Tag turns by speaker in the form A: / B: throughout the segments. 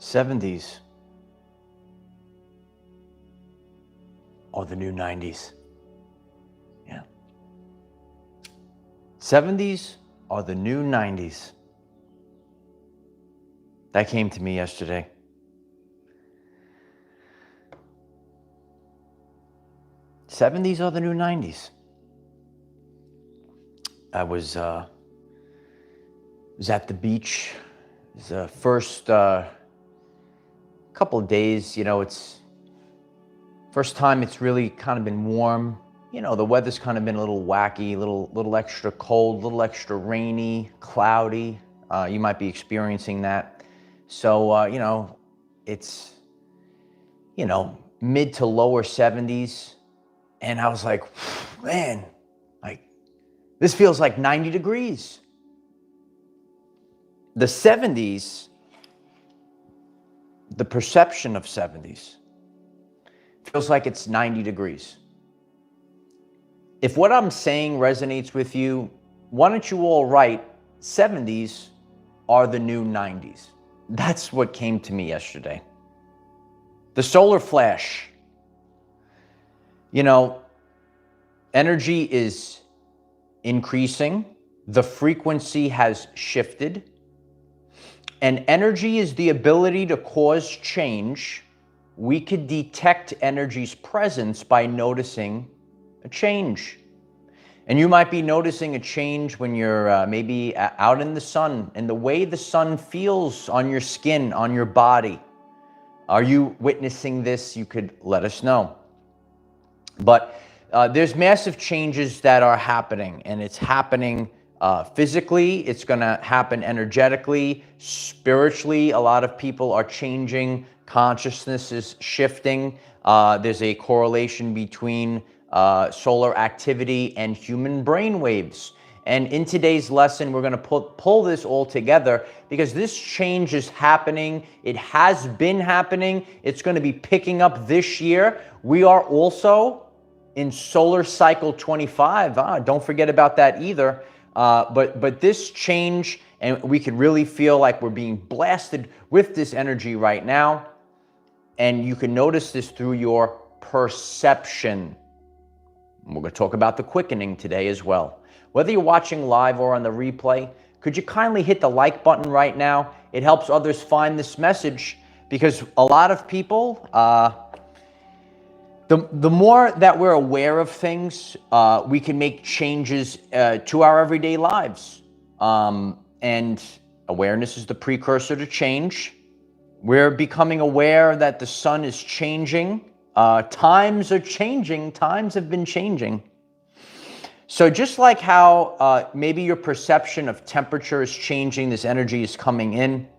A: 70s are the new 90s. Yeah. 70s are the new 90s. That came to me yesterday. '70s are the new 90s. I was at the beach. It was the first couple of days. You know, it's first time it's really kind of been warm. You know, the weather's kind of been a little wacky, little extra cold, little extra rainy, cloudy. You might be experiencing that. So, you know, it's, you know, mid to lower 70s. And I was like, man, like, this feels like 90 degrees. The 70s, the perception of 70s, feels like it's 90 degrees. If what I'm saying resonates with you, why don't you all write 70s are the new 90s? That's what came to me yesterday. The solar flash. You know, energy is increasing. The frequency has shifted. And energy is the ability to cause change. We could detect energy's presence by noticing a change. And you might be noticing a change when you're maybe out in the sun and the way the sun feels on your skin, on your body. Are you witnessing this? You could let us know. But there's massive changes that are happening, and it's happening physically. It's going to happen energetically, spiritually. A lot of people are changing. Consciousness is shifting. There's a correlation between solar activity and human brain waves. And in today's lesson, we're going to pull this all together because this change is happening. It has been happening. It's going to be picking up this year. We are also in solar cycle 25. Don't forget about that either. But this change, and we can really feel like we're being blasted with this energy right now. And you can notice this through your perception. We're going to talk about the quickening today as well. Whether you're watching live or on the replay, could you kindly hit the like button right now? It helps others find this message because a lot of people, the more that we're aware of things, we can make changes to our everyday lives. And awareness is the precursor to change. We're becoming aware that the sun is changing. Times are changing. Times have been changing. So just like how maybe your perception of temperature is changing, this energy is coming in.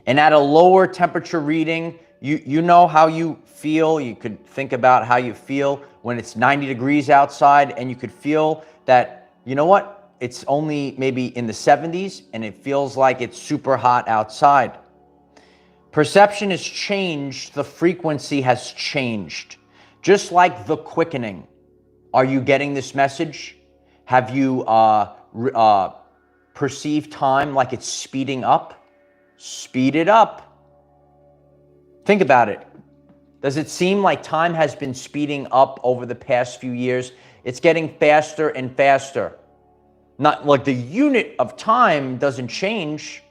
A: And at a lower temperature reading, you know how you feel. You could think about how you feel when it's 90 degrees outside, and you could feel that, you know what, it's only maybe in the 70s and it feels like it's super hot outside. Perception has changed. The frequency has changed. Just like the quickening. Are you getting this message? Have you perceived time like it's speeding up? Speed it up. Think about it. Does it seem like time has been speeding up over the past few years? It's getting faster and faster. Not like the unit of time doesn't change.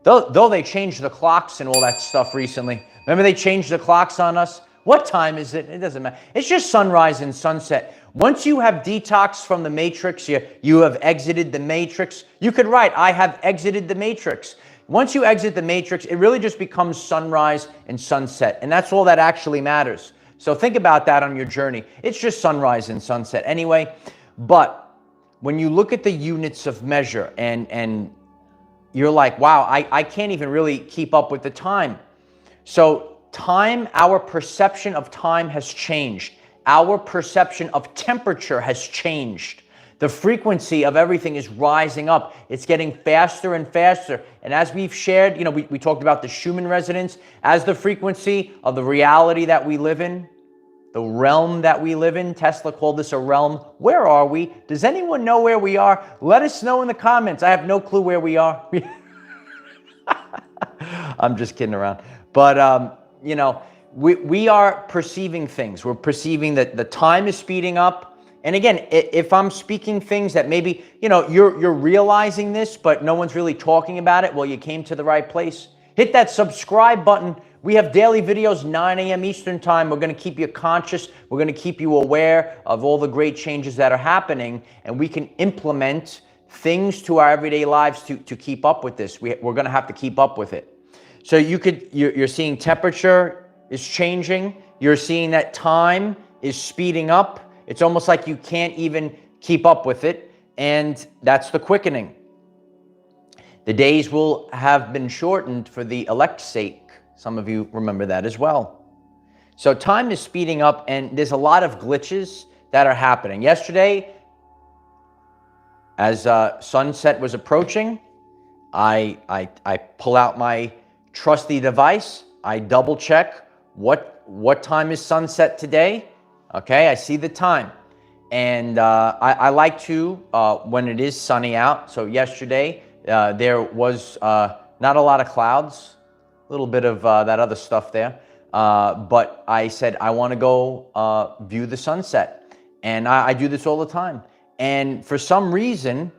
A: Though they changed the clocks and all that stuff recently. Remember they changed the clocks on us? What time is it? It doesn't matter. It's just sunrise and sunset. Once you have detoxed from the matrix, you have exited the matrix. You could write, I have exited the matrix. Once you exit the matrix, it really just becomes sunrise and sunset. And that's all that actually matters. So think about that on your journey. It's just sunrise and sunset anyway. But when you look at the units of measure and you're like, wow, I can't even really keep up with the time. So time, our perception of time has changed. Our perception of temperature has changed. The frequency of everything is rising up. It's getting faster and faster. And as we've shared, you know, we talked about the Schuman Resonance as the frequency of the reality that we live in, the realm that we live in. Tesla called this a realm. Where are we? Does anyone know where we are? Let us know in the comments. I have no clue where we are. I'm just kidding around. But, you know, we are perceiving things. We're perceiving that the time is speeding up. And again, if I'm speaking things that maybe, you know, you're realizing this, but no one's really talking about it, well, you came to the right place. Hit that subscribe button. We have daily videos, 9 a.m. Eastern time. We're going to keep you conscious. We're going to keep you aware of all the great changes that are happening, and we can implement things to our everyday lives to keep up with this. We're going to have to keep up with it. So you're seeing temperature is changing. You're seeing that time is speeding up. It's almost like you can't even keep up with it, and that's the quickening. The days will have been shortened for the elect's sake. Some of you remember that as well. So time is speeding up, and there's a lot of glitches that are happening. Yesterday, as sunset was approaching, I pull out my trusty device. I double check what time is sunset today. Okay, I see the time. And I like to, when it is sunny out, so yesterday there was not a lot of clouds, a little bit of that other stuff there. But I said, I want to go view the sunset. And I do this all the time. And for some reason,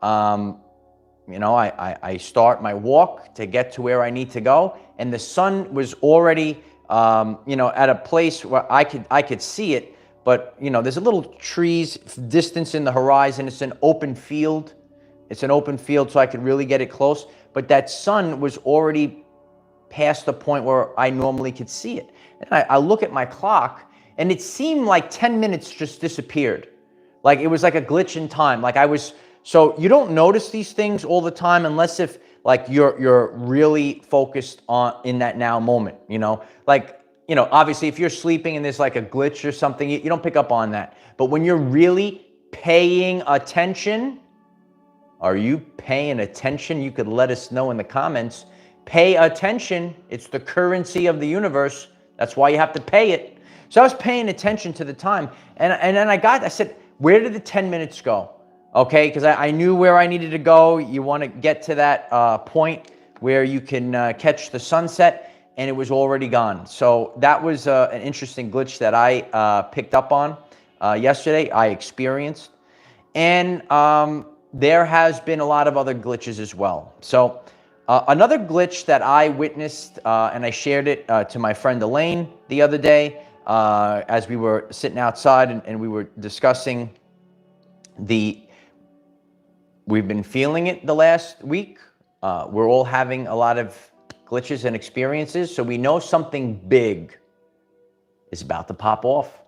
A: you know, I start my walk to get to where I need to go. And the sun was already, you know, at a place where I could see it. But, you know, there's a little trees distance in the horizon. It's an open field. It's an open field, so I could really get it close. But that sun was already past the point where I normally could see it. And I look at my clock, and it seemed like 10 minutes just disappeared. Like it was like a glitch in time. Like so you don't notice these things all the time unless if like you're really focused on in that now moment, you know? Like, you know, obviously if you're sleeping and there's like a glitch or something, you don't pick up on that. But when you're really paying attention, are you paying attention? You could let us know in the comments. Pay attention. It's the currency of the universe. That's why you have to pay it. So I was paying attention to the time. And then I said, where did the 10 minutes go? Okay, because I knew where I needed to go. You want to get to that point where you can catch the sunset, and it was already gone. So that was an interesting glitch that I picked up on yesterday. I experienced. And there has been a lot of other glitches as well. So another glitch that I witnessed, and I shared it to my friend Elaine the other day as we were sitting outside and we were discussing we've been feeling it the last week. We're all having a lot of glitches and experiences, so we know something big is about to pop off.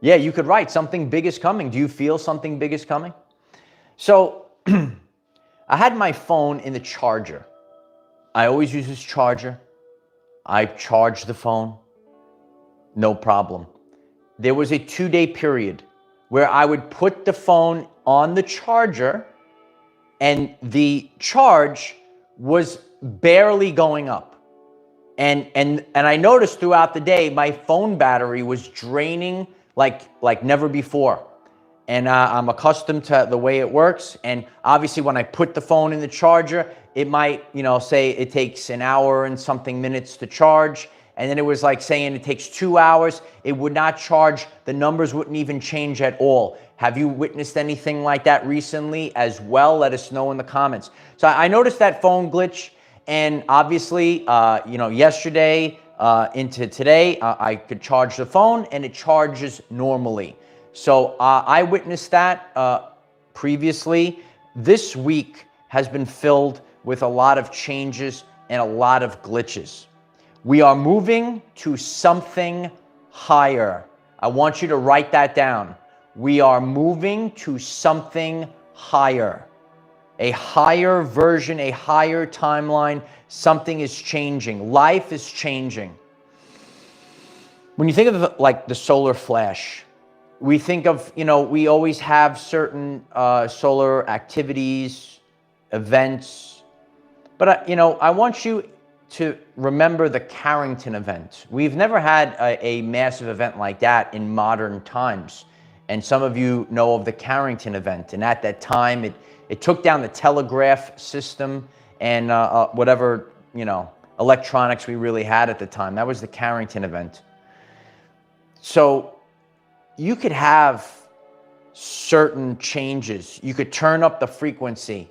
A: Yeah, you could write something big is coming. Do you feel something big is coming? So I had my phone in the charger. I always use this charger. I charge the phone, no problem. There was a 2-day period where I would put the phone on the charger and the charge was barely going up. And I noticed throughout the day, my phone battery was draining like never before. And I'm accustomed to the way it works. And obviously when I put the phone in the charger, it might, you know, say it takes an hour and something minutes to charge. And then it was like saying it takes 2 hours. It would not charge. The numbers wouldn't even change at all. Have you witnessed anything like that recently as well? Let us know in the comments. So I noticed that phone glitch. And obviously, you know, yesterday into today, I could charge the phone and it charges normally. So I witnessed that previously. This week has been filled with a lot of changes and a lot of glitches. We are moving to something higher. I want you to write that down. We are moving to something higher. A higher version, a higher timeline. Something is changing. Life is changing. When you think of like the solar flash, we think of, you know, we always have certain solar activities, events. But, you know, I want you to remember the Carrington Event. We've never had a massive event like that in modern times. And some of you know of the Carrington Event. And at that time, it took down the telegraph system and whatever, you know, electronics we really had at the time. That was the Carrington Event. So you could have certain changes. You could turn up the frequency,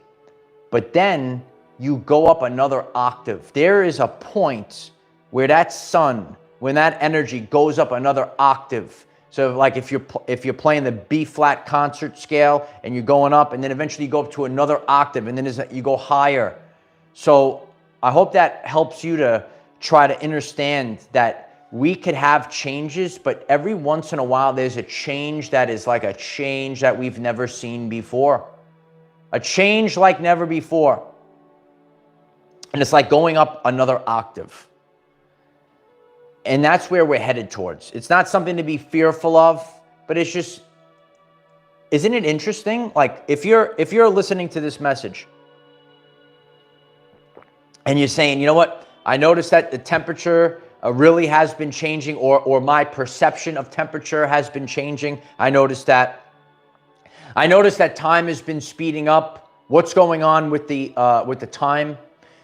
A: but then you go up another octave. There is a point where that sun, when that energy goes up another octave. So like if you're playing the B flat concert scale and you're going up, and then eventually you go up to another octave, and then you go higher. So I hope that helps you to try to understand that we could have changes, but every once in a while there's a change that is like a change that we've never seen before. A change like never before. And it's like going up another octave. And that's where we're headed towards. It's not something to be fearful of, but it's just, isn't it interesting? Like if you're listening to this message and you're saying, you know what, I noticed that the temperature really has been changing, or my perception of temperature has been changing. I noticed that time has been speeding up. What's going on with the time?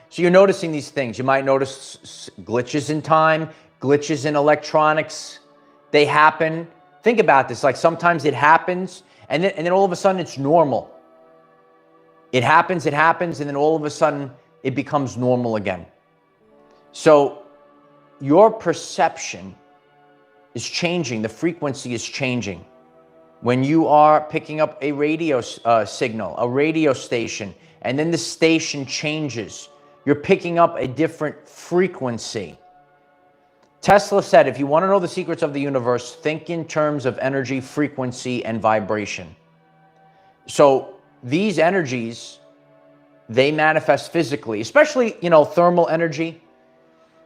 A: So you're noticing these things. You might notice glitches in time, glitches in electronics. They happen. Think about this. Like sometimes it happens, and then all of a sudden it's normal. It happens, and then all of a sudden it becomes normal again. So your perception is changing. The frequency is changing. When you are picking up a radio signal, a radio station, and then the station changes, you're picking up a different frequency. Tesla said, if you want to know the secrets of the universe, think in terms of energy, frequency, and vibration. So these energies, they manifest physically, especially, thermal energy.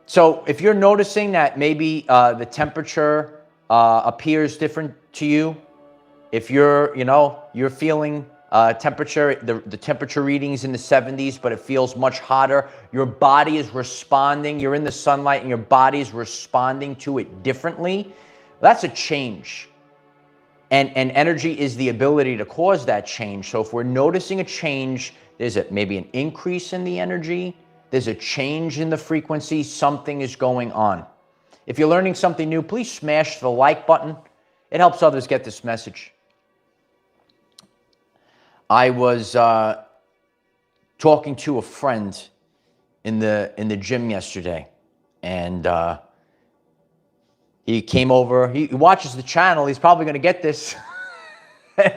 A: So if you're noticing that maybe the temperature appears different to you, if you're feeling temperature, the temperature readings in the 70s, but it feels much hotter, your body is responding. You're in the sunlight and your body is responding to it differently. That's a change. And energy is the ability to cause that change. So if we're noticing a change, there's maybe an increase in the energy, there's a change in the frequency, something is going on. If you're learning something new, please smash the like button. It helps others get this message. I was talking to a friend in the gym yesterday, and he came over. He watches the channel. He's probably going to get this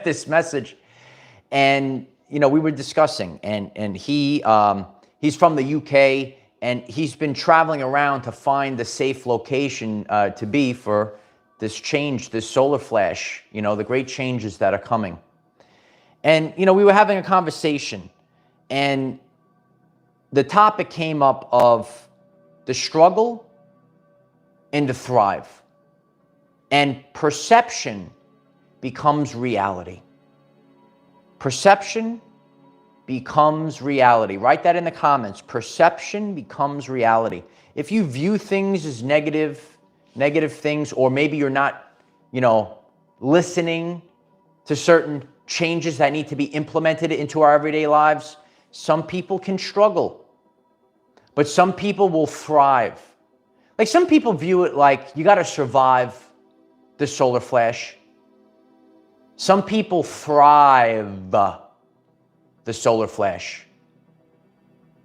A: this message, and we were discussing, and he's from the UK, and he's been traveling around to find the safe location to be for this change, this solar flash. The great changes that are coming. And, we were having a conversation, and the topic came up of the struggle and the thrive. And perception becomes reality. Perception becomes reality. Write that in the comments. Perception becomes reality. If you view things as negative things, or maybe you're not, listening to certain changes that need to be implemented into our everyday lives, some people can struggle, but some people will thrive. Like some people view it like you got to survive the solar flash. Some people thrive the solar flash.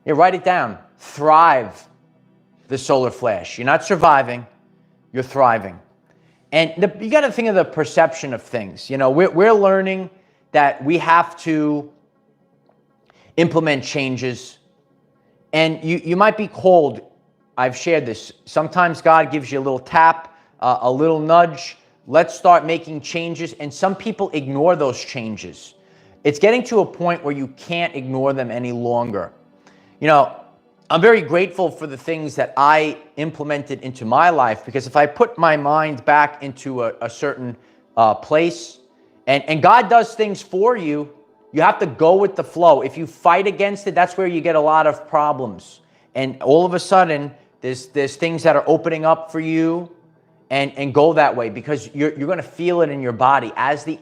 A: Yeah, write it down. Thrive the solar flash. You're not surviving, you're thriving. And you got to think of the perception of things. We're learning that we have to implement changes. And you might be called, I've shared this, sometimes God gives you a little tap, a little nudge. Let's start making changes. And some people ignore those changes. It's getting to a point where you can't ignore them any longer. I'm very grateful for the things that I implemented into my life, because if I put my mind back into a certain place, and God does things for you, you have to go with the flow. If you fight against it, that's where you get a lot of problems. And all of a sudden, there's things that are opening up for you, and go that way, because you're going to feel it in your body. As the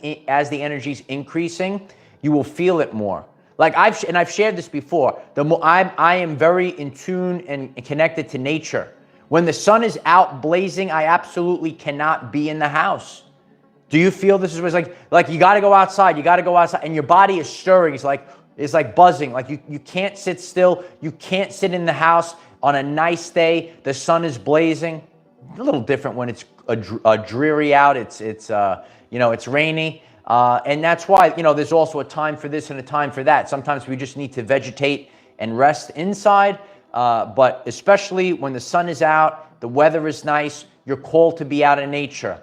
A: energy's increasing, you will feel it more. Like I've shared this before. I am very in tune and connected to nature. When the sun is out blazing, I absolutely cannot be in the house. Do you feel this is like you got to go outside, you got to go outside, and your body is stirring. It's like buzzing. Like you can't sit still. You can't sit in the house on a nice day. The sun is blazing. A little different when it's dreary out. It's rainy. And that's why, there's also a time for this and a time for that. Sometimes we just need to vegetate and rest inside. But especially when the sun is out, the weather is nice, you're called to be out in nature.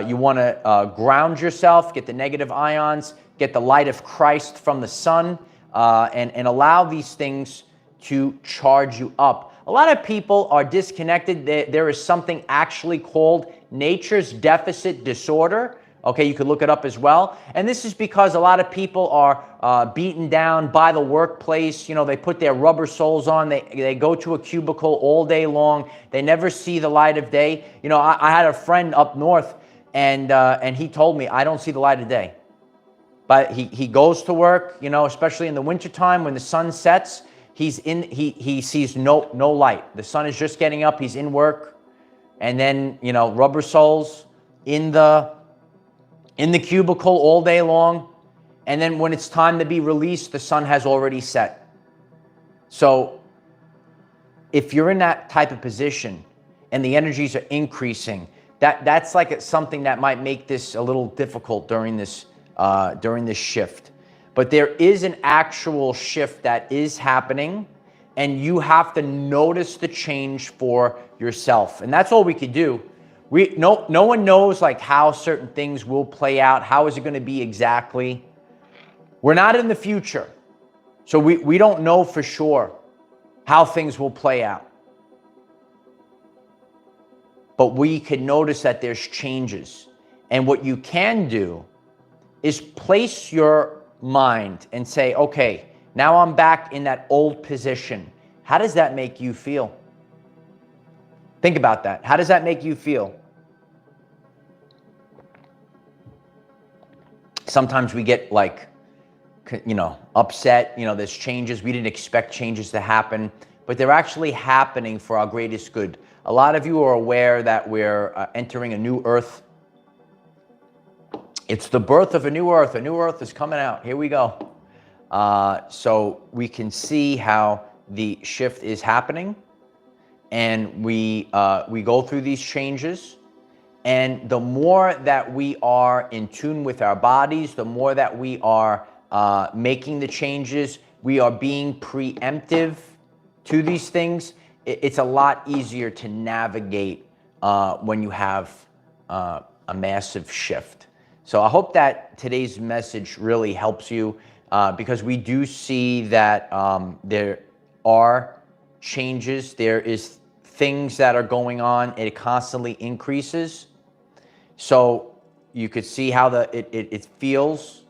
A: You want to ground yourself, get the negative ions, get the light of Christ from the sun, and allow these things to charge you up. A lot of people are disconnected. There is something actually called nature's deficit disorder. Okay, you could look it up as well. And this is because a lot of people are beaten down by the workplace. They put their rubber soles on. They go to a cubicle all day long. They never see the light of day. I had a friend up north, and he told me, I don't see the light of day. But he goes to work, especially in the wintertime when the sun sets. He sees no light. The sun is just getting up. He's in work. And then, rubber soles in the cubicle all day long. And then when it's time to be released, the sun has already set. So if you're in that type of position and the energies are increasing, that's like something that might make this a little difficult during this shift. But there is an actual shift that is happening, and you have to notice the change for yourself. And that's all we could do. No one knows like how certain things will play out. How is it going to be exactly? We're not in the future. So we don't know for sure how things will play out. But we can notice that there's changes. And what you can do is place your mind and say, okay, now I'm back in that old position. How does that make you feel? Think about that. How does that make you feel? Sometimes we get upset. There's changes. We didn't expect changes to happen, but they're actually happening for our greatest good. A lot of you are aware that we're entering a new earth. It's the birth of a new earth. A new earth is coming out. Here we go. So we can see how the shift is happening, and we go through these changes. And the more that we are in tune with our bodies, the more that we are making the changes, we are being preemptive to these things. It's a lot easier to navigate when you have a massive shift. So I hope that today's message really helps you, because we do see that there are changes. There is things that are going on. It constantly increases. So you could see how it feels.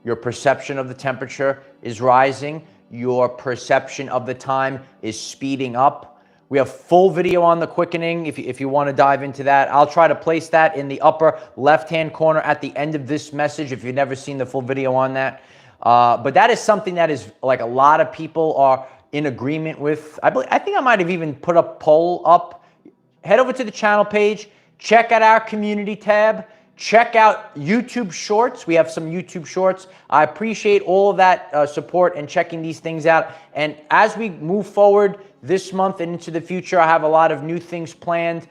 A: Your perception of the temperature is rising. Your perception of the time is speeding up. We have full video on the quickening if you want to dive into that. I'll try to place that in the upper left-hand corner at the end of this message if you've never seen the full video on that. But that is something that is like a lot of people are in agreement with. I think I might have even put a poll up. Head over to the channel page. Check out our community tab. Check out YouTube Shorts. We have some YouTube Shorts. I appreciate all of that support and checking these things out. And as we move forward this month and into the future, I have a lot of new things planned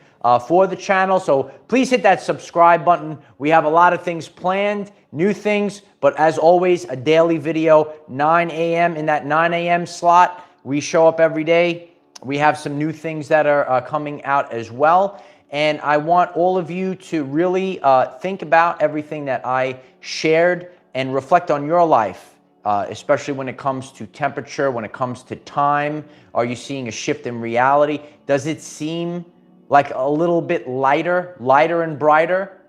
A: for the channel. So please hit that subscribe button. We have a lot of things planned, new things. But as always, a daily video, 9 a.m. in that 9 a.m. slot. We show up every day. We have some new things that are coming out as well. And I want all of you to really think about everything that I shared and reflect on your life, especially when it comes to temperature, when it comes to time. Are you seeing a shift in reality? Does it seem like a little bit lighter and brighter?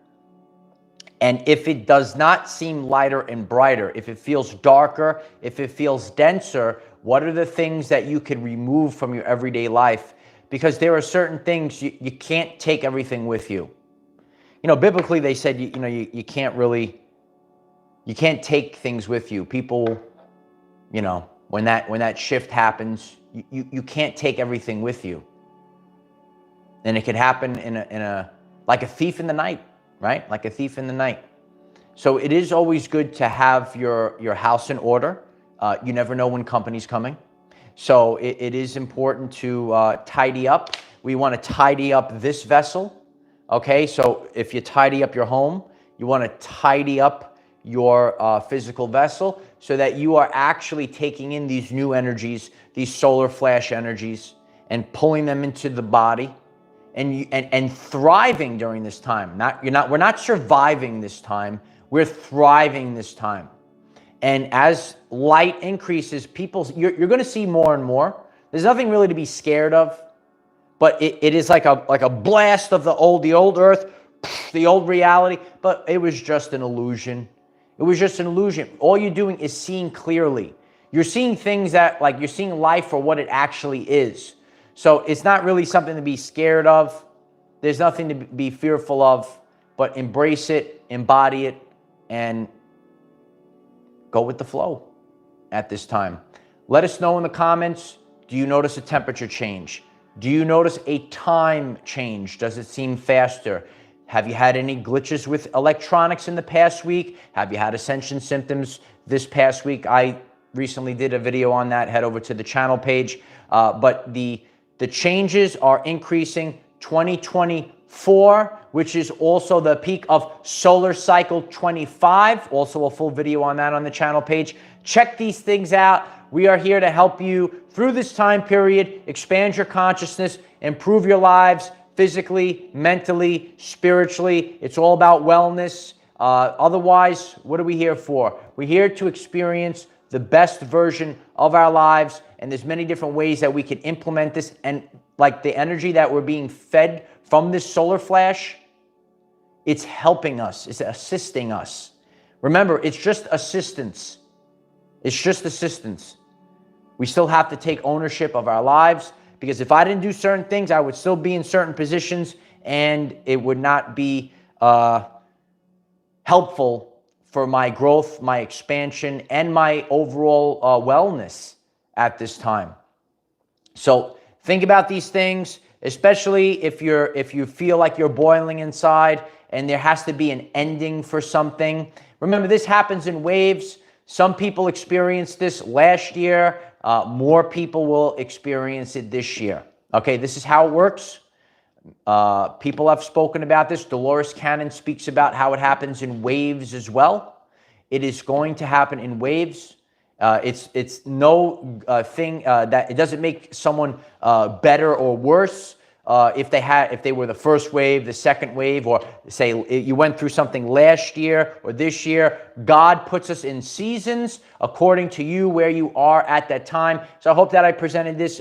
A: And if it does not seem lighter and brighter, if it feels darker, if it feels denser, what are the things that you could remove from your everyday life? Because there are certain things you can't take everything with you. Biblically they said you can't take things with you. People You know, when that shift happens, you can't take everything with you. And it could happen in a like a thief in the night, right? Like a thief in the night. So it is always good to have your house in order. You never know when company's coming. So it is important to tidy up. We want to tidy up this vessel. Okay, so if you tidy up your home, you want to tidy up your physical vessel so that you are actually taking in these new energies, these solar flash energies, and pulling them into the body and thriving during this time. We're not surviving this time, we're thriving this time. And as light increases, you're going to see more and more. There's nothing really to be scared of, but it is like a blast of the old earth, the old reality, but it was just an illusion. It was just an illusion. All you're doing is seeing clearly. You're seeing things that, like, you're seeing life for what it actually is. So it's not really something to be scared of. There's nothing to be fearful of, but embrace it, embody it, and go with the flow at this time. Let us know in the comments, do you notice a temperature change? Do you notice a time change? Does it seem faster? Have you had any glitches with electronics in the past week? Have you had ascension symptoms this past week? I recently did a video on that. Head over to the channel page. But the changes are increasing. 2024, which is also the peak of solar cycle 25. Also a full video on that on the channel page. Check these things out. We are here to help you through this time period, expand your consciousness, improve your lives physically, mentally, spiritually. It's all about wellness. Otherwise, what are we here for? We're here to experience the best version of our lives, and there's many different ways that we can implement this. And like the energy that we're being fed from this solar flash, it's helping us, it's assisting us. Remember, it's just assistance. It's just assistance. We still have to take ownership of our lives, because if I didn't do certain things, I would still be in certain positions, and it would not be helpful for my growth, my expansion, and my overall wellness at this time. So think about these things, especially if you feel like you're boiling inside and there has to be an ending for something. Remember, this happens in waves. Some people experienced this last year. More people will experience it this year. Okay, this is how it works. People have spoken about this. Dolores Cannon speaks about how it happens in waves as well. It is going to happen in waves. It's no thing that it doesn't make someone better or worse if they were the first wave, the second wave, or say you went through something last year or this year. God puts us in seasons according to you where you are at that time. So I hope that I presented this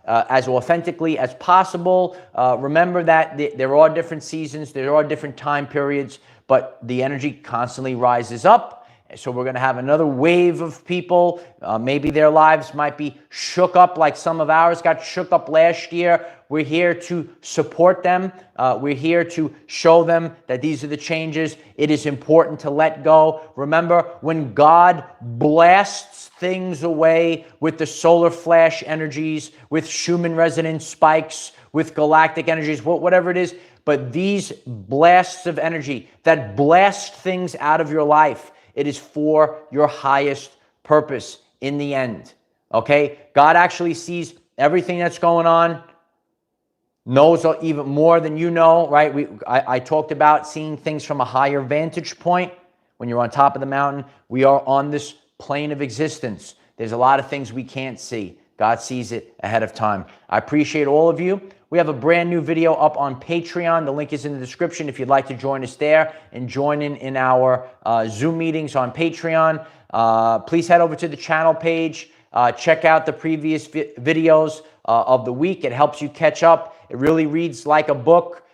A: as authentically as possible. Remember that there are different seasons, there are different time periods, but the energy constantly rises up. So we're going to have another wave of people. Maybe their lives might be shook up like some of ours got shook up last year. We're here to support them. We're here to show them that these are the changes. It is important to let go. Remember, when God blasts things away with the solar flash energies, with Schuman Resonance spikes, with galactic energies, whatever it is, but these blasts of energy that blast things out of your life, it is for your highest purpose in the end, okay? God actually sees everything that's going on, knows even more than you know, right? I talked about seeing things from a higher vantage point. When you're on top of the mountain, we are on this plane of existence. There's a lot of things we can't see. God sees it ahead of time. I appreciate all of you. We have a brand new video up on Patreon. The link is in the description if you'd like to join us there and join in our Zoom meetings on Patreon. Please head over to the channel page. Check out the previous videos of the week. It helps you catch up. It really reads like a book.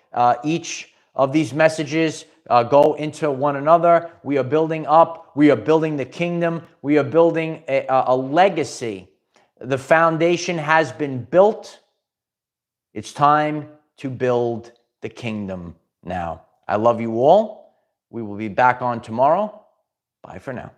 A: Each of these messages go into one another. We are building up. We are building the kingdom. We are building a legacy. The foundation has been built. It's time to build the kingdom now. I love you all. We will be back on tomorrow. Bye for now.